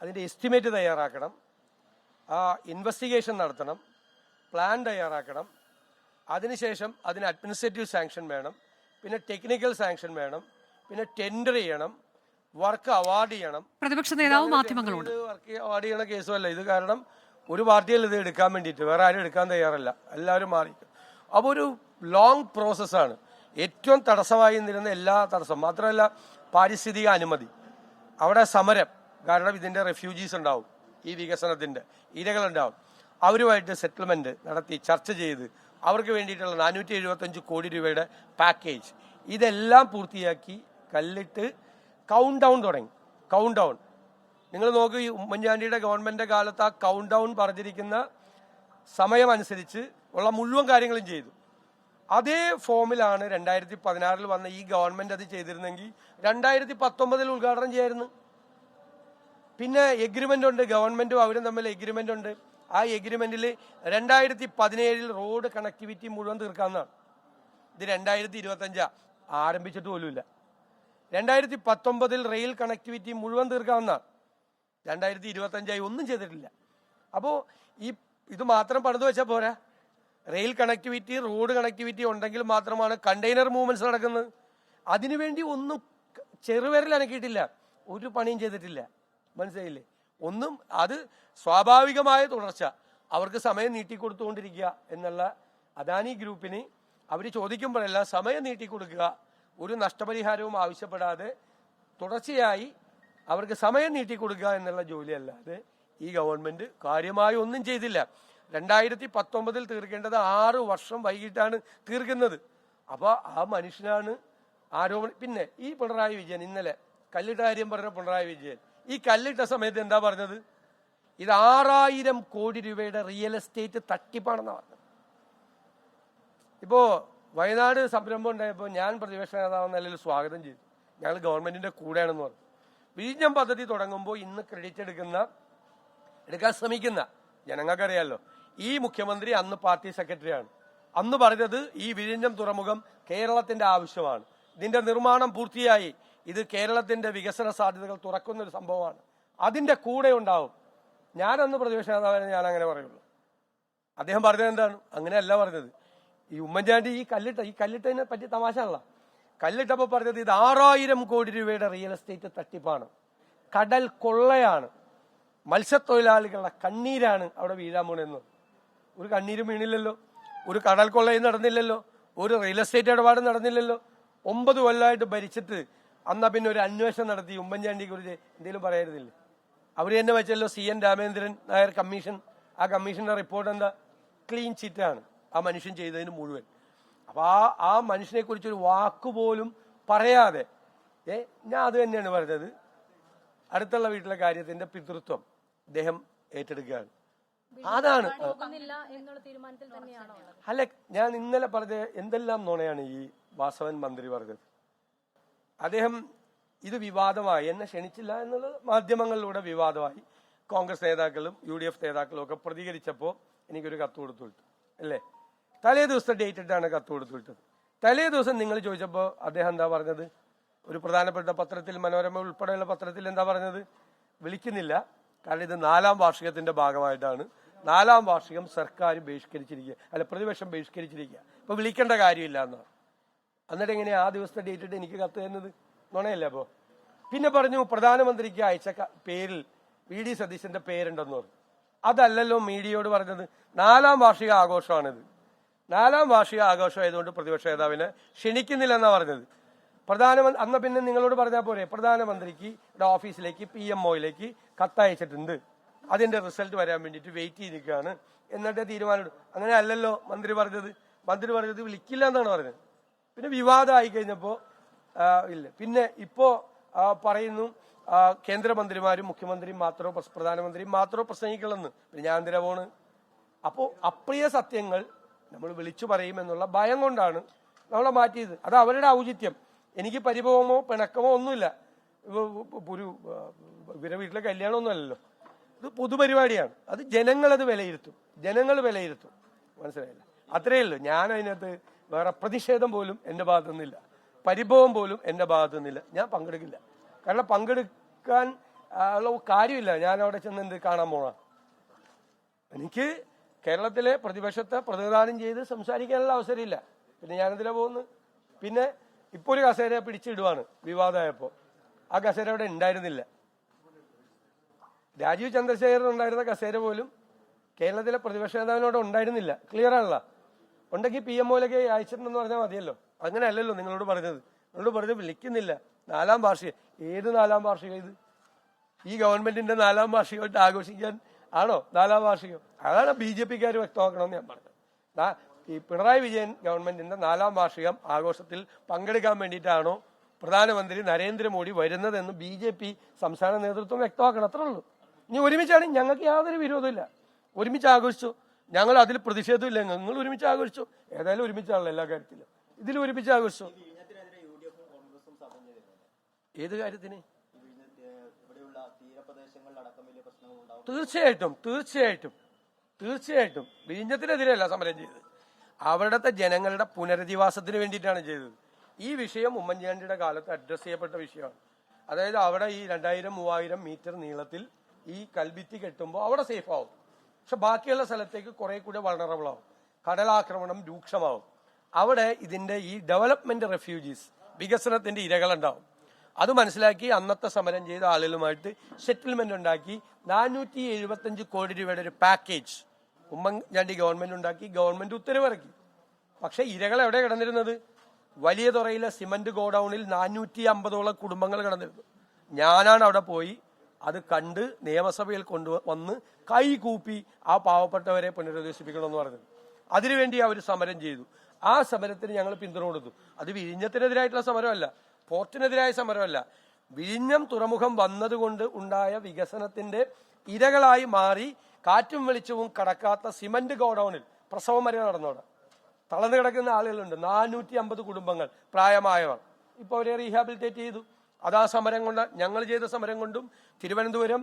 അതിൻ്റെ എസ്റ്റിമേറ്റ് തയ്യാറാക്കണം, ഇൻവെസ്റ്റിഗേഷൻ നടത്തണം, പ്ലാൻ തയ്യാറാക്കണം, അതിനുശേഷം അതിന് അഡ്മിനിസ്ട്രേറ്റീവ് സാങ്ഷൻ വേണം, പിന്നെ ടെക്നിക്കൽ സാങ്ഷൻ വേണം, പിന്നെ ടെൻഡർ ചെയ്യണം, വർക്ക് അവാർഡ് ചെയ്യണം. പ്രതിപക്ഷ നേതാവ് മാധ്യമങ്ങളോട് വർക്ക് അവാർഡ് ചെയ്യണ കേസുമല്ല ഇത്. കാരണം ഒരു പാർട്ടിയല്ല ഇത് എടുക്കാൻ വേണ്ടിയിട്ട്, വേറെ ആരും എടുക്കാൻ തയ്യാറല്ല, എല്ലാവരും മാറി. അപ്പോൾ ഒരു ലോങ് പ്രോസസ്സാണ്. ഏറ്റവും തടസ്സമായി നിന്നിരുന്ന എല്ലാ തടസ്സം മാത്രമല്ല, പാരിസ്ഥിതിക അനുമതി, അവിടെ സമരം. കാരണം ഇതിൻ്റെ റെഫ്യൂജീസ് ഉണ്ടാവും, ഈ വികസനത്തിൻ്റെ ഇരകളുണ്ടാവും. അവരുമായിട്ട് സെറ്റിൽമെൻറ്റ് നടത്തി ചർച്ച ചെയ്ത് അവർക്ക് വേണ്ടിയിട്ടുള്ള 475 കോടി രൂപയുടെ പാക്കേജ് ഇതെല്ലാം പൂർത്തിയാക്കി കല്ലിട്ട് കൗണ്ട് ഡൗൺ തുടങ്ങി. കൗണ്ട് ഡൗൺ നിങ്ങൾ നോക്കൂ, ഈ ഉമ്മൻചാണ്ടിയുടെ ഗവൺമെൻറ് കാലത്ത് ആ കൗണ്ട് ഡൗൺ പറഞ്ഞിരിക്കുന്ന സമയമനുസരിച്ച് ഉള്ള മുഴുവൻ കാര്യങ്ങളും ചെയ്തു. അതേ ഫോമിലാണ് 2016 വന്ന ഈ ഗവൺമെൻറ് അത് ചെയ്തിരുന്നെങ്കിൽ 2019 ഉദ്ഘാടനം ചെയ്യായിരുന്നു. പിന്നെ എഗ്രിമെൻ്റ് ഉണ്ട്, ഗവൺമെൻറ്റും അവരും തമ്മിൽ എഗ്രിമെൻ്റ് ഉണ്ട്. ആ എഗ്രിമെൻറ്റിൽ 2017 റോഡ് കണക്ടിവിറ്റി മുഴുവൻ തീർക്കാവുന്നതാണ്. ഇത് 2025 ആരംഭിച്ചിട്ട് പോലുമില്ല. 2019 റെയിൽ കണക്ടിവിറ്റി മുഴുവൻ തീർക്കാവുന്നതാണ്. 2025 ഒന്നും ചെയ്തിട്ടില്ല. അപ്പോൾ ഇത് മാത്രം പണിത് വെച്ചാൽ പോരാ. റെയിൽ കണക്ടിവിറ്റി, റോഡ് കണക്ടിവിറ്റി ഉണ്ടെങ്കിൽ മാത്രമാണ് കണ്ടെയ്നർ മൂവ്മെന്റ്സ് നടക്കുന്നത്. അതിനുവേണ്ടി ഒന്നും ചെറുവിരൽ അനക്കിയിട്ടില്ല, ഒരു പണിയും ചെയ്തിട്ടില്ല. മനസ്സിലായില്ലേ? ഒന്നും. അത് സ്വാഭാവികമായ തുടർച്ച. അവർക്ക് സമയം നീട്ടിക്കൊടുത്തുകൊണ്ടിരിക്കുക എന്നുള്ള അദാനി ഗ്രൂപ്പിന് അവർ ചോദിക്കുമ്പോഴെല്ലാം സമയം നീട്ടിക്കൊടുക്കുക, ഒരു നഷ്ടപരിഹാരവും ആവശ്യപ്പെടാതെ തുടർച്ചയായി അവർക്ക് സമയം നീട്ടിക്കൊടുക്കുക എന്നുള്ള ജോലിയല്ലാതെ ഈ ഗവൺമെന്റ് കാര്യമായി ഒന്നും ചെയ്തില്ല. 2019 തീർക്കേണ്ടത് 6 വർഷം വൈകിട്ടാണ് തീർക്കുന്നത്. അപ്പോൾ ആ മനുഷ്യനാണ് ആരോപണം. പിന്നെ ഈ പിണറായി വിജയൻ ഇന്നലെ കല്ലിട്ട കാര്യം പറഞ്ഞ പിണറായി വിജയൻ ഈ കല്ലിട്ട സമയത്ത് എന്താ പറഞ്ഞത്? ഇത് 6000 കോടി രൂപയുടെ റിയൽ എസ്റ്റേറ്റ് തട്ടിപ്പാണെന്നാണ് പറഞ്ഞത്. ഇപ്പോൾ വയനാട് സംരംഭം ഉണ്ടായപ്പോൾ ഞാൻ പ്രതിപക്ഷ നേതാവ് നിലയിൽ സ്വാഗതം ചെയ്തു. ഞങ്ങൾ ഗവൺമെന്റിന്റെ കൂടെയാണെന്ന് പറഞ്ഞു. വിഴിഞ്ഞം പദ്ധതി തുടങ്ങുമ്പോൾ ഇന്ന് ക്രെഡിറ്റ് എടുക്കാൻ ശ്രമിക്കുന്ന ജനങ്ങൾക്കറിയാമല്ലോ, ഈ മുഖ്യമന്ത്രി അന്ന് പാർട്ടി സെക്രട്ടറിയാണ്. അന്ന് പറഞ്ഞത് ഈ വിഴിഞ്ഞം തുറമുഖം കേരളത്തിന്റെ ആവശ്യമാണ്, ഇതിന്റെ നിർമ്മാണം പൂർത്തിയായി, ഇത് കേരളത്തിന്റെ വികസന സാധ്യതകൾ തുറക്കുന്ന ഒരു സംഭവമാണ്, അതിന്റെ കൂടെ ഉണ്ടാവും. ഞാനന്ന് പ്രതിപക്ഷ നേതാവിനെ ഞാൻ അങ്ങനെ പറയുള്ളൂ. അദ്ദേഹം പറഞ്ഞത് എന്താണ്? അങ്ങനെയല്ല പറഞ്ഞത്. ഈ ഉമ്മൻചാണ്ടി ഈ കല്ലിട്ടതിനെ പറ്റി തമാശയല്ല. കല്ലിട്ടപ്പോൾ പറഞ്ഞത് ഇത് 6000 കോടി രൂപയുടെ റിയൽ എസ്റ്റേറ്റ് തട്ടിപ്പാണ്, കടൽ കൊള്ളയാണ്, മത്സ്യത്തൊഴിലാളികളുടെ കണ്ണീരാണ് അവിടെ വീഴാൻ പോണെന്ന്. ഒരു കണ്ണീരും വീണില്ലല്ലോ, ഒരു കടൽ കൊള്ളയും നടന്നില്ലല്ലോ, ഒരു റിയൽ എസ്റ്റേറ്റ് ഇടപാടും നടന്നില്ലല്ലോ. 9 കൊല്ലമായിട്ട് ഭരിച്ചിട്ട് അന്നാ പിന്നെ ഒരു അന്വേഷണം നടത്തി ഉമ്മൻചാണ്ടിയെ കുറിച്ച് എന്തെങ്കിലും പറയായിരുന്നില്ലേ? അവർ തന്നെ വെച്ചല്ലോ CN രാമേന്ദ്രൻ നായർ കമ്മീഷൻ. ആ കമ്മീഷന്റെ റിപ്പോർട്ട് എന്താ? ക്ലീൻ ചിറ്റാണ് ആ മനുഷ്യൻ ചെയ്തതിന് മുഴുവൻ. അപ്പൊ ആ മനുഷ്യനെ കുറിച്ചൊരു വാക്കുപോലും പറയാതെ ഞാൻ അത് തന്നെയാണ് പറഞ്ഞത്, അടുത്തുള്ള വീട്ടിലെ കാര്യത്തിന്റെ പിതൃത്വം അദ്ദേഹം ഏറ്റെടുക്കുകയാണ്. അതാണ്. അല്ല, ഞാൻ ഇന്നലെ പറഞ്ഞ എന്തെല്ലാം നുണയാണ് ഈ വാസവൻ മന്ത്രി പറഞ്ഞത്. അദ്ദേഹം ഇത് വിവാദമായി, എന്നെ ക്ഷണിച്ചില്ല എന്നുള്ളത് മാധ്യമങ്ങളിലൂടെ വിവാദമായി. കോൺഗ്രസ് നേതാക്കളും UDF നേതാക്കളും ഒക്കെ പ്രതികരിച്ചപ്പോൾ എനിക്കൊരു കത്ത് കൊടുത്തു വിട്ടു അല്ലേ? തലേ ദിവസത്തെ ഡേറ്റ് ഇട്ടാണ് കത്ത് കൊടുത്തു വിട്ടത്. തലേ ദിവസം നിങ്ങൾ ചോദിച്ചപ്പോൾ അദ്ദേഹം എന്താ പറഞ്ഞത്? ഒരു പ്രധാനപ്പെട്ട പത്രത്തിൽ, മനോരമ ഉൾപ്പെടെയുള്ള പത്രത്തിൽ എന്താ പറഞ്ഞത്? വിളിക്കുന്നില്ല, കാരണം ഇത് 4ാം വാർഷികത്തിന്റെ ഭാഗമായിട്ടാണ്. 4ാം വാർഷികം സർക്കാർ ബഹിഷ്കരിച്ചിരിക്കുക, അല്ല പ്രതിപക്ഷം ബഹിഷ്കരിച്ചിരിക്കുക, ഇപ്പൊ വിളിക്കേണ്ട കാര്യമില്ല എന്നാണ്. എന്നിട്ട് എങ്ങനെയാ ആ ദിവസത്തെ ഡേറ്റ് ഇട്ട് എനിക്ക് കത്ത് തരുന്നത്? നുണയല്ലേ? അപ്പോ പിന്നെ പറഞ്ഞു പ്രധാനമന്ത്രിക്ക് അയച്ച പേരിൽ VD സതീശന്റെ പേരുണ്ടെന്ന് പറഞ്ഞു. അതല്ലല്ലോ മീഡിയയോട് പറഞ്ഞത്. 4ാം വാർഷിക ആഘോഷമാണിത്. 4ാം വാർഷിക ആഘോഷം ആയതുകൊണ്ട് പ്രതിപക്ഷ നേതാവിനെ ക്ഷണിക്കുന്നില്ലെന്നാണ് പറഞ്ഞത്. പ്രധാനമന്ത്രി അന്ന് പിന്നെ നിങ്ങളോട് പറഞ്ഞാൽ പോരെ, പ്രധാനമന്ത്രിക്ക് ഓഫീസിലേക്ക് PMOയിലേക്ക് കത്തയച്ചിട്ടുണ്ട്, അതിന്റെ റിസൾട്ട് വരാൻ വേണ്ടിയിട്ട് വെയിറ്റ് ചെയ്തിരിക്കുകയാണ്, എന്നിട്ട് തീരുമാനം. അങ്ങനെ അല്ലല്ലോ മന്ത്രി പറഞ്ഞത്. മന്ത്രി പറഞ്ഞത് വിളിക്കില്ല എന്നാണ് പറഞ്ഞത്. പിന്നെ വിവാദമായി കഴിഞ്ഞപ്പോ ഇല്ല. പിന്നെ ഇപ്പോ പറയുന്നു കേന്ദ്രമന്ത്രിമാരും മുഖ്യമന്ത്രിയും മാത്രമോ പ്രധാനമന്ത്രിയും മാത്രമോ പ്രസംഗിക്കണമെന്ന്. പിന്നെ ഞാൻ എന്തിനാ പോണ്? അപ്പോ അപ്രിയ സത്യങ്ങൾ നമ്മൾ വിളിച്ചു പറയുമെന്നുള്ള ഭയം കൊണ്ടാണ് നമ്മളെ മാറ്റിയത്. അത് അവരുടെ ഔചിത്യം. എനിക്ക് പരിഭവമോ പിണക്കമോ ഒന്നുമില്ല. ഇവരെ വീട്ടിലെ കല്യാണമൊന്നും അല്ലല്ലോ, ഇത് പൊതുപരിപാടിയാണ്. അത് ജനങ്ങളത് വിലയിരുത്തും, ജനങ്ങൾ വിലയിരുത്തും. മനസ്സിലായില്ല? അത്രയേ ഉള്ളൂ. ഞാൻ അതിനകത്ത് വേറെ പ്രതിഷേധം പോലും എൻ്റെ ഭാഗത്തുനിന്നില്ല, പരിഭവം പോലും എൻ്റെ ഭാഗത്തുനിന്നില്ല. ഞാൻ പങ്കെടുക്കില്ല. കാരണം പങ്കെടുക്കാൻ ഉള്ള കാര്യമില്ല. ഞാൻ അവിടെ ചെന്ന് എന്ത് കാണാൻ പോണ? എനിക്ക് കേരളത്തിലെ പ്രതിപക്ഷത്തെ പ്രതിനിധാനം ചെയ്ത് സംസാരിക്കാനുള്ള അവസരമില്ല. പിന്നെ ഞാനെന്തിനാ പോകുന്നു? പിന്നെ ഇപ്പോൾ ഒരു കസേര പിടിച്ചിടുവാണ് വിവാദമായപ്പോൾ. ആ കസേര അവിടെ ഉണ്ടായിരുന്നില്ല. രാജീവ് ചന്ദ്രശേഖരൻ ഉണ്ടായിരുന്ന കസേര പോലും കേരളത്തിലെ പ്രതിപക്ഷ നേതാവിനോട് ഉണ്ടായിരുന്നില്ല. ക്ലിയർ ആണല്ലോ. ഉണ്ടെങ്കിൽ PMOയിലേക്ക് അയച്ചിട്ടുണ്ടെന്ന് പറഞ്ഞാൽ മതിയല്ലോ. അങ്ങനെയല്ലല്ലോ നിങ്ങളോട് പറഞ്ഞത്. നിങ്ങളോട് പറഞ്ഞത് വിളിക്കുന്നില്ല. 4ാം വാർഷികം. ഏത് 4ാം വാർഷികം ഇത്? ഈ ഗവൺമെന്റിന്റെ 4ാം വാർഷികമായിട്ട് ആഘോഷിക്കാൻ ആണോ 4ാം വാർഷികം? അതാണ് BJPക്കാർ വ്യക്തമാക്കണമെന്ന് ഞാൻ പറഞ്ഞത്. ഈ പിണറായി വിജയൻ ഗവൺമെന്റിന്റെ 4ാം വാർഷികം ആഘോഷത്തിൽ പങ്കെടുക്കാൻ വേണ്ടിയിട്ടാണോ പ്രധാനമന്ത്രി നരേന്ദ്രമോദി വരുന്നതെന്ന് BJP സംസ്ഥാന നേതൃത്വം വ്യക്തമാക്കണം. അത്രേ ഉള്ളൂ. ഇനി ഒരുമിച്ചാണ്, ഞങ്ങൾക്ക് യാതൊരു വിരോധമില്ല. ഒരുമിച്ച് ആഘോഷിച്ചു. ഞങ്ങൾ അതിൽ പ്രതിഷേധമില്ല. നിങ്ങൾ ഒരുമിച്ച് ആഘോഷിച്ചു. ഏതായാലും ഒരുമിച്ചാണല്ലോ എല്ലാ കാര്യത്തിലും. ഇതിൽ ഒരുമിച്ച് ആഘോഷിച്ചു. ഏത് കാര്യത്തിന്? തീർച്ചയായിട്ടും തീർച്ചയായിട്ടും തീർച്ചയായിട്ടും വിഴിഞ്ഞത്തിനെതിരെയല്ല സമരം ചെയ്തത്. അവിടുത്തെ ജനങ്ങളുടെ പുനരധിവാസത്തിന് വേണ്ടിയിട്ടാണ് ചെയ്തത്. ഈ വിഷയം ഉമ്മൻചാണ്ടിയുടെ കാലത്ത് അഡ്രസ് ചെയ്യപ്പെട്ട വിഷയമാണ്. അതായത് അവിടെ ഈ 2000-3000 മീറ്റർ നീളത്തിൽ ഈ കൽഭിത്തി കെട്ടുമ്പോൾ അവിടെ സേഫ് ആവും. പക്ഷെ ബാക്കിയുള്ള സ്ഥലത്തേക്ക് കുറെ കൂടെ വൾണറബിൾ ആവും. കടലാക്രമണം രൂക്ഷമാവും. അവിടെ ഇതിന്റെ ഈ ഡെവലപ്മെന്റ് റെഫ്യൂജീസ്, വികസനത്തിന്റെ ഇരകളുണ്ടാവും. അത് മനസ്സിലാക്കി അന്നത്തെ സമരം ചെയ്ത ആളുകളുമായിട്ട് സെറ്റിൽമെന്റ് ഉണ്ടാക്കി 475 കോടി രൂപയുടെ ഒരു പാക്കേജ് ഉമ്മൻചാണ്ടി ഗവൺമെന്റ് ഉണ്ടാക്കി. ഗവൺമെന്റ് ഉത്തരവിറക്കി. പക്ഷെ ഇരകൾ എവിടെ കിടന്നിരുന്നത്? വലിയ തുറയിലെ സിമന്റ് ഗോഡൌണിൽ 450ഓളം കുടുംബങ്ങൾ കിടന്നിരുന്നു. ഞാനാണ് അവിടെ പോയി അത് കണ്ട് നിയമസഭയിൽ കൊണ്ടുവന്ന് കൈകൂപ്പി ആ പാവപ്പെട്ടവരെ പുനരധിവസിപ്പിക്കണമെന്ന് പറഞ്ഞത്. അതിനുവേണ്ടി അവർ സമരം ചെയ്തു. ആ സമരത്തിന് ഞങ്ങൾ പിന്തുണ കൊടുത്തു. അത് വിഴിഞ്ഞത്തിനെതിരായിട്ടുള്ള സമരമല്ല, പോർട്ടിനെതിരായ സമരമല്ല. വിഴിഞ്ഞം തുറമുഖം വന്നതുകൊണ്ട് ഉണ്ടായ വികസനത്തിന്റെ ഇരകളായി മാറി കാറ്റും വെളിച്ചവും കടക്കാത്ത സിമന്റ് ഗോഡൌണിൽ പ്രസവം വരെ നടന്നോടെ തളർന്നു കിടക്കുന്ന ആളുകളുണ്ട്. 450 കുടുംബങ്ങൾ, പ്രായമായവർ. ഇപ്പൊ അവരെ റീഹാബിലിറ്റേറ്റ് ചെയ്തു. അതാ സമരം കൊണ്ട്, ഞങ്ങൾ ചെയ്ത സമരം കൊണ്ടും തിരുവനന്തപുരം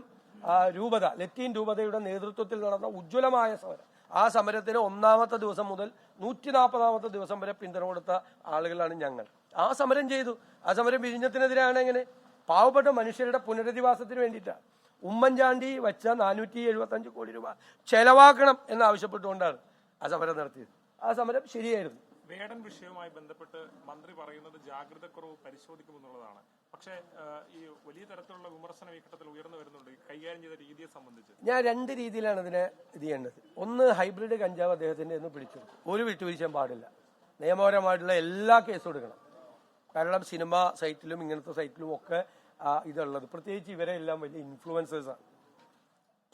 രൂപത, ലത്തീൻ രൂപതയുടെ നേതൃത്വത്തിൽ നടന്ന ഉജ്ജ്വലമായ സമരം. ആ സമരത്തിന് 1ാമത്തെ ദിവസം മുതൽ 140ാമത്തെ ദിവസം വരെ പിന്തുണ കൊടുത്ത ആളുകളാണ് ഞങ്ങൾ. ആ സമരം ചെയ്തു. ആ സമരം വിഴിഞ്ഞത്തിനെതിരാണ്. എങ്ങനെ? പാവപ്പെട്ട മനുഷ്യരുടെ പുനരധിവാസത്തിന് വേണ്ടിയിട്ടാണ്. ഉമ്മൻചാണ്ടി വച്ച 475 കോടി രൂപ ചെലവാക്കണം എന്നാവശ്യപ്പെട്ടുകൊണ്ടാണ് ആ സമരം നടത്തിയത്. ആ സമരം ശരിയായിരുന്നു. വേടൻ വിഷയവുമായി ബന്ധപ്പെട്ട് മന്ത്രി പറയുന്നത് ജാഗ്രതക്കുറവ് പരിശോധിക്കുമെന്നുള്ളതാണ്. പക്ഷേ ഈ വലിയ തരത്തിലുള്ള വിമർശനം ഈ ഘട്ടത്തിൽ ഉയർന്നു വരുന്നുണ്ട് കൈകാര്യം ചെയ്ത രീതിയെ സംബന്ധിച്ച്. ഞാൻ 2 രീതിയിലാണ് ഇതിനെ ഇത് ചെയ്യേണ്ടത്. ഒന്ന്, ഹൈബ്രിഡ് കഞ്ചാവ് അദ്ദേഹത്തിന്റെ ഒന്ന് പിടിച്ചെടുക്കും. ഒരു വിട്ടുവീഴ്ചയും പാടില്ല. നിയമപരമായിട്ടുള്ള എല്ലാ കേസും എടുക്കണം. കാരണം സിനിമ സൈറ്റിലും ഇങ്ങനത്തെ സൈറ്റിലും ഒക്കെ ഇതുള്ളത്. പ്രത്യേകിച്ച് ഇവരെ എല്ലാം വലിയ ഇൻഫ്ലുവൻസേഴ്സാണ്.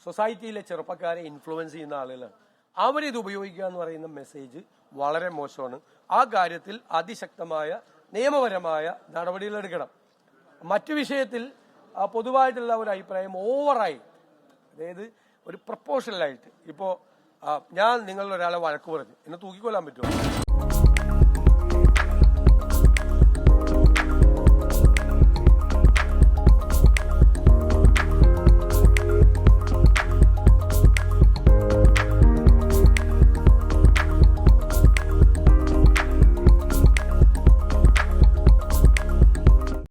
സൊസൈറ്റിയിലെ ചെറുപ്പക്കാരെ ഇൻഫ്ലുവൻസ് ചെയ്യുന്ന ആളുകളാണ്. അവരിത് ഉപയോഗിക്കുക എന്ന് പറയുന്ന മെസ്സേജ് വളരെ മോശമാണ്. ആ കാര്യത്തിൽ അതിശക്തമായ നിയമപരമായ നടപടികളെടുക്കണം. മറ്റു വിഷയത്തിൽ പൊതുവായിട്ടുള്ള ഒരു അഭിപ്രായം ഓവറായി, അതായത് ഒരു പ്രപ്പോഷണലായിട്ട്, ഇപ്പോൾ ഞാൻ നിങ്ങളിൽ ഒരാളെ വഴക്ക് പറഞ്ഞു, എന്നെ തൂക്കിക്കൊല്ലാൻ പറ്റുമോ?